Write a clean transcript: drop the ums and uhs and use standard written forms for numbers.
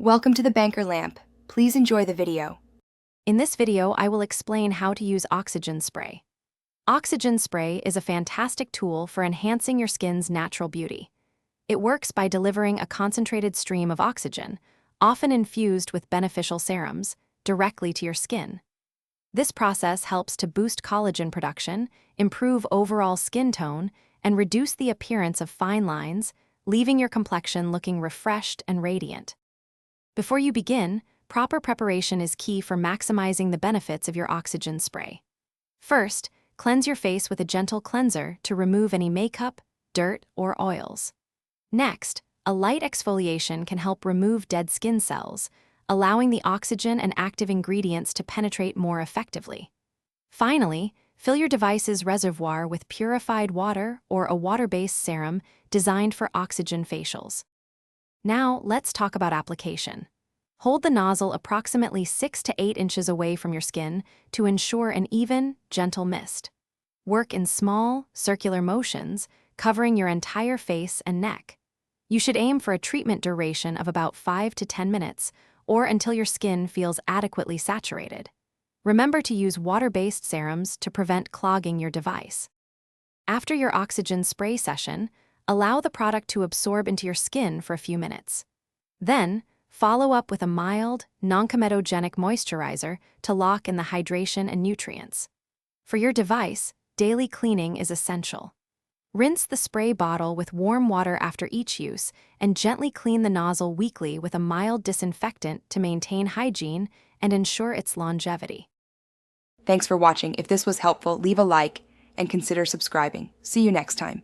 Welcome to the Banker Lamp. Please enjoy the video. In this video, I will explain how to use oxygen spray. Oxygen spray is a fantastic tool for enhancing your skin's natural beauty. It works by delivering a concentrated stream of oxygen, often infused with beneficial serums, directly to your skin. This process helps to boost collagen production, improve overall skin tone, and reduce the appearance of fine lines, leaving your complexion looking refreshed and radiant. Before you begin, proper preparation is key for maximizing the benefits of your oxygen spray. First, cleanse your face with a gentle cleanser to remove any makeup, dirt, or oils. Next, a light exfoliation can help remove dead skin cells, allowing the oxygen and active ingredients to penetrate more effectively. Finally, fill your device's reservoir with purified water or a water-based serum designed for oxygen facials. Now, let's talk about application. Hold the nozzle approximately 6 to 8 inches away from your skin to ensure an even, gentle mist. Work in small, circular motions, covering your entire face and neck. You should aim for a treatment duration of about 5 to 10 minutes, or until your skin feels adequately saturated. Remember to use water-based serums to prevent clogging your device. After your oxygen spray session, allow the product to absorb into your skin for a few minutes. Then, follow up with a mild, non-comedogenic moisturizer to lock in the hydration and nutrients. For your device, daily cleaning is essential. Rinse the spray bottle with warm water after each use and gently clean the nozzle weekly with a mild disinfectant to maintain hygiene and ensure its longevity. Thanks for watching. If this was helpful, leave a like and consider subscribing. See you next time.